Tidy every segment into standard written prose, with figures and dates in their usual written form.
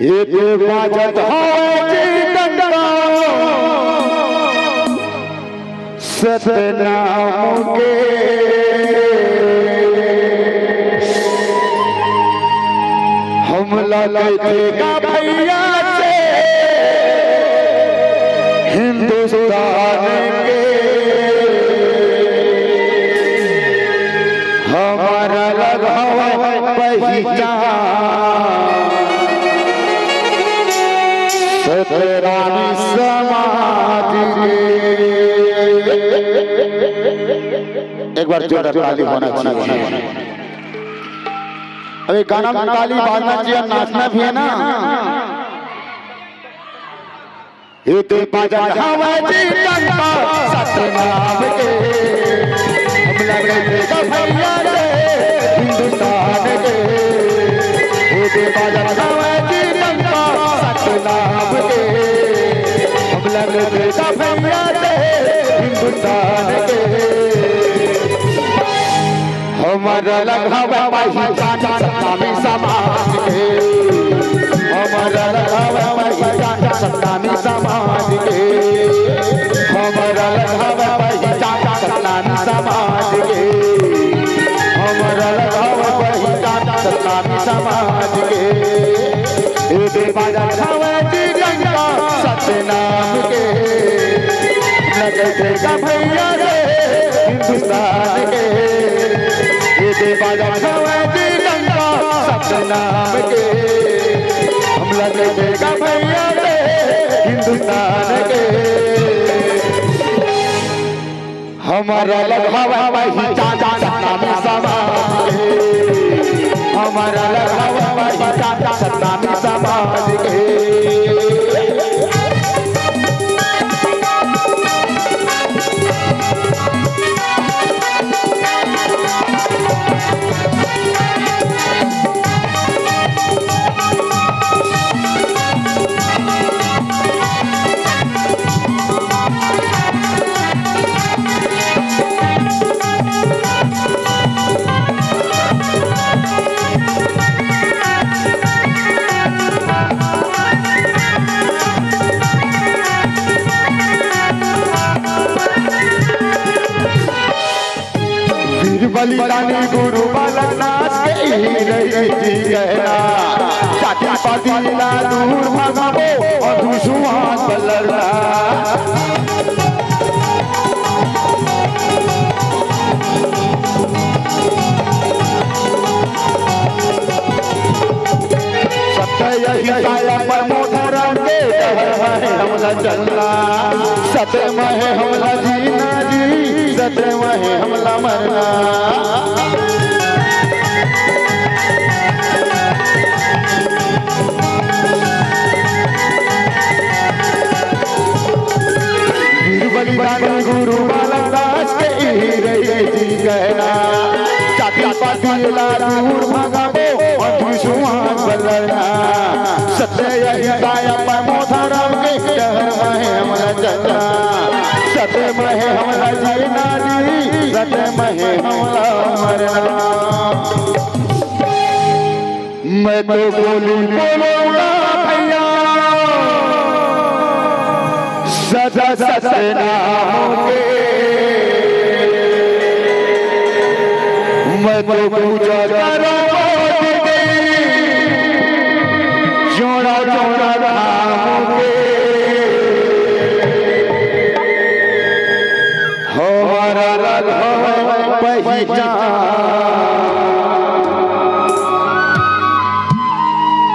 एक बाजत है डंका सतनाम के हमला देगा भैया से हिंदुस्तान के हमारा लगावा पहचान सतरामी समाज के। एक बार जोरदार ताली होना चाहिए। अरे गाना में ताली बाजना चाहिए, नाचना भी है ना। ये तो बाजा हवाजी डंका सतनाम के हमला देगा भैया रे हिंदुस्तान के। ये तो बाजा हवाजी डंका सतनाम के हमला देगा भैया रे हिंदुस्तान के। हमारा लगावा पहचान सतनामी समाज के। हमारा लगावा पहचान सतनामी समाज के। हमारा लगावा पहचान सतनामी समाज के। हमारा लगावा पहचान सतनामी समाज के। ये बाजा हवाजी डंका सतनाम के लगेगा भैया रे हिंदुस्तान के। ये बाजा हवाजी डंका सतनाम के हम लगेगा भैया रे हिंदुस्तान के। हमारा लगावा पहचान सतनामी समाज के। हमारा लगावा पहचान सतनामी समाज के। बलिदानी गुरु बालक नाच के रही कहना जाति पातिला दूर भगावो अधुसुआन बलरना। सत्य यही काया पर मोधरा के डहर में हमला चलना। सत्य में हमला जीना जी सत्य में हमला मरना। बलिदानी गुरु बालक दास के रही कहना जाति पातिला दूर भगावो अधुसुआन बलरना। सत्य यही काया पर मोधरा के डहर में हमला चलना। सत्य में हमला जीना जी सत्य में हमला मरना। मैं तो बोलूंगा भैया सदा सतनाम के। मैं तो पूजा करूंगा जोड़ा जोड़ा नाम के। हमारा लगावा पहचान।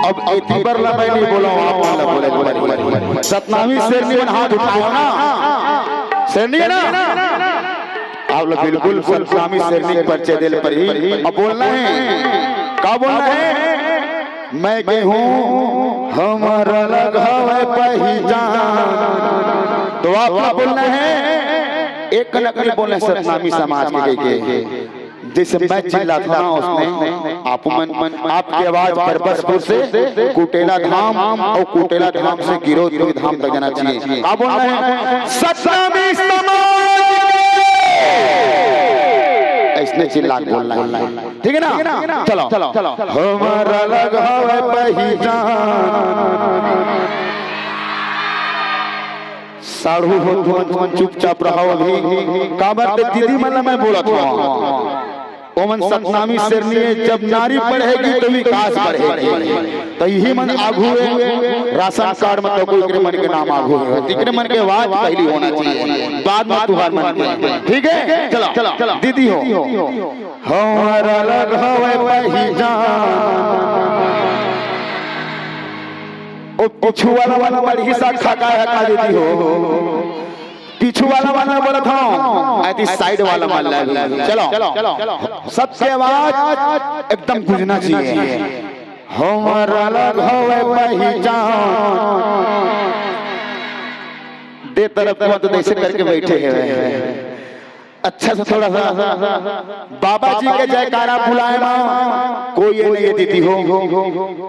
अब एक बार मैं नहीं बोला आप वाला बोले सतनामी शेरनी में हाथ उठाओ ना। शेरनी है ना आप लोग बिल्कुल सतनामी शेरनी परिचय दिल पर ही अब बोलना है। क्या बोलना है? मैं के हूँ हमारा लगावा पहचान। तो आप क्या बोलना है? एक कलाकारी बोलना है सतनामी समाज के जैसे मैं चिल्लाता था उसने आपकी आवाज परबसपुर से कुटेला धाम और कुटेला धाम से गिरोधपुर धाम तक जाना चाहिए। क्या बोलना है? सतनामी समाज ऐसने चिल्ला के बोलना है, ठीक है ना? चलो हमारा लगावे पहचान साढ़ू हो तुम चुपचाप रहो अभी का बात दीदी मतलब मैं बोला था ओमन सतनामी शेरनी जब नारी पढ़ेगी तो विकास बढ़ेगी तो यही मन आगू है राशन कार्ड में तो कोई मन के नाम आगू है तिकरे मन के आवाज पहली होना चाहिए बाद में तुम्हार मन ठीक है चलो दीदी हो हमारा लगावे पहचान ओ पिछू वाला बड़ी हिस्सा खाका है का दीदी हो पीछू वाला बोला था ऐसी साइड वाला माल चलो सबसे आवाज एकदम गूंजना चाहिए हमारा लगावे पहचान दे तरफ तो ऐसे करके बैठे हैं अच्छा से थोड़ा सा बाबा जी के जयकारा बुलाए ना कोई ये नहीं दीदी हो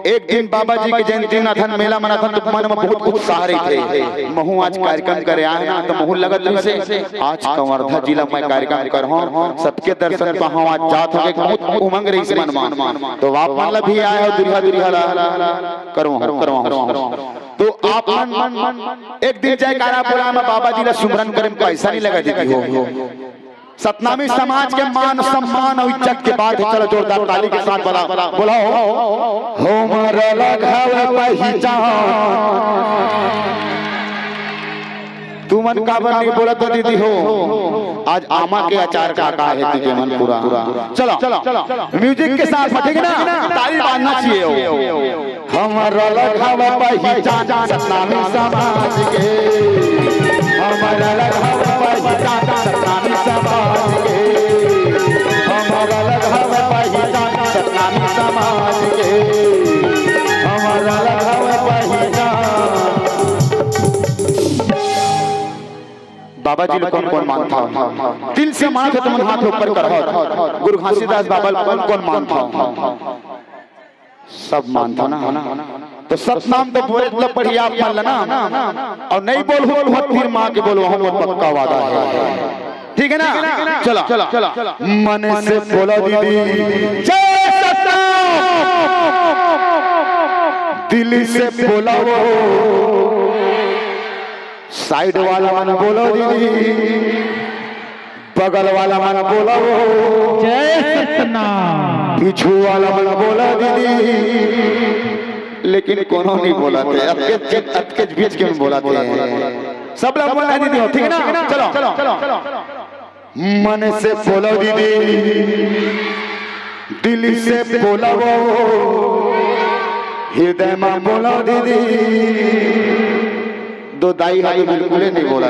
एक दिन बाबा जी के जयंती नाथन मेला मनाथन तो मन में बहुत उत्साह रहे थे महू आज कार्यक्रम करे आए ना तो महू लगत से आज कवर्धा जिला में कार्यक्रम कर हूं सबके दर्शन पर हम आज जात हो बहुत उमंग रही से मन तो आप मतलब भी आए हो दुरिया करो तो आप एक दिन जयकारा बुलाए में बाबा जी ने सुमरन करे पैसा नहीं लगा दीदी हो सतनामी समाज के मान सम्मान और इज्जत के बाद चलो जोरदार ताली के साथ बोलाओ हमारा लगावे पहचान तू मन का नहीं बोला तो दीदी हो आज आमा के अचार का है तुझे मन पूरा चलो म्यूजिक के साथ ठीक है ना ताली बांधना चाहिए हमारा लगावे पहचान सतनामी समाज के हमारा लगावे पहचान सतनामी समाज के हमारा लगावे पहचान सतनामी समाज के हमारा लगावे पहचान बाबा जी कौन कौन मानता दिल से मानते तो मन हाथ ऊपर करो गुरु घासीदास बाबा कौन मानता सब मानता ना तो सतनाम तो बोले तो बढ़िया आप मान लेना और नहीं बोल फिर माँ के बोलो हम पक्का वादा है ठीक है ना चलो मन से बोलो दीदी जय सतनाम दिल से बोलो साइड वाला मन बोलो दीदी बगल वाला मन बोलो जय सतनाम पीछू वाला मन बोलो दीदी लेकिन कोनो नहीं बोला थे अटके बीच के में बोला थे सब लोग बोला दीदी हो ठीक है ना चलो मन से बोलो दीदी दिल से बोलो हृदय में बोलो दीदी दो दाई हाथ बिल्कुल नहीं बोला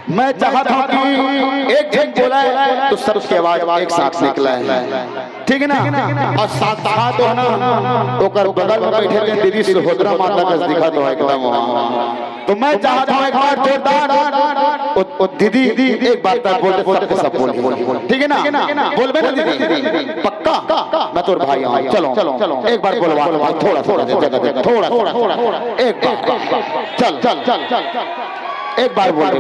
मैं चाहता हूं कि एक जन बोला है तो सबकी आवाज एक साथ निकला है ठीक है ना और साथ तो है ना ओकर बगल में बैठे थे दीदी सुभद्रा माता का दिखा दो एकदम तो मैं चाहता हूं एक बार जोरदार ओ दीदी एक बार तक बोलते सबके सब बोल ठीक है ना बोलबे ना दीदी पक्का मैं तोर भाई हूं चलो एक बार बोलवा थोड़ा जगह थोड़ा एक बार चल एक बार बोल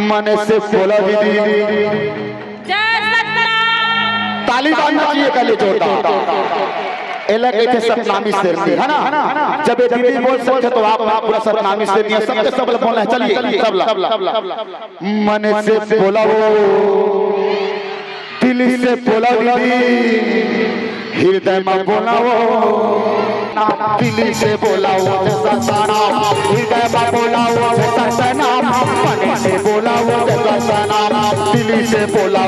मन से बोला दीदी ताली बांधना चाहिए कल जोरदार कहते सतनामी शेरनी है ना जब ये दीदी बोल सकते तो आप पूरा सतनामी शेरनी सबके सब बोलना है चलिए मन से बोला दिल से बोला दीदी हृदय में बोला दिल से बोला सतनाम हृदय में बोला सतनाम मन से बोला सतनाम दिल से बोला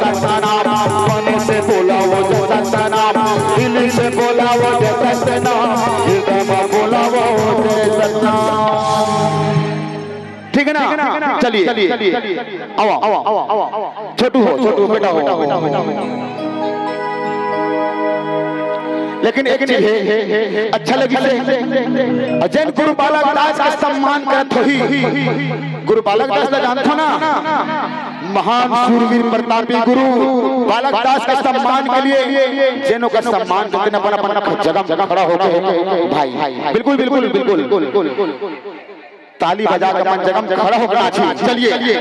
सतनाम मन से बोला सतनाम दिल से बोला सतनाम हृदय में बोला सतनाम ठीक है ना चलिए आओ छोटू बेटा हो लेकिन एक चीज है अच्छा लगी जैन गुरु बालक दास का सम्मान करत होई गुरु बालक दास का जानते हो ना महान सूरवीर प्रतापी गुरु बालक दास के सम्मान के लिए जैनों का सम्मान करके अपना जगह खड़ा होकर भाई बिल्कुल ताली बजा कर मन जगह खड़ा होकर चलिए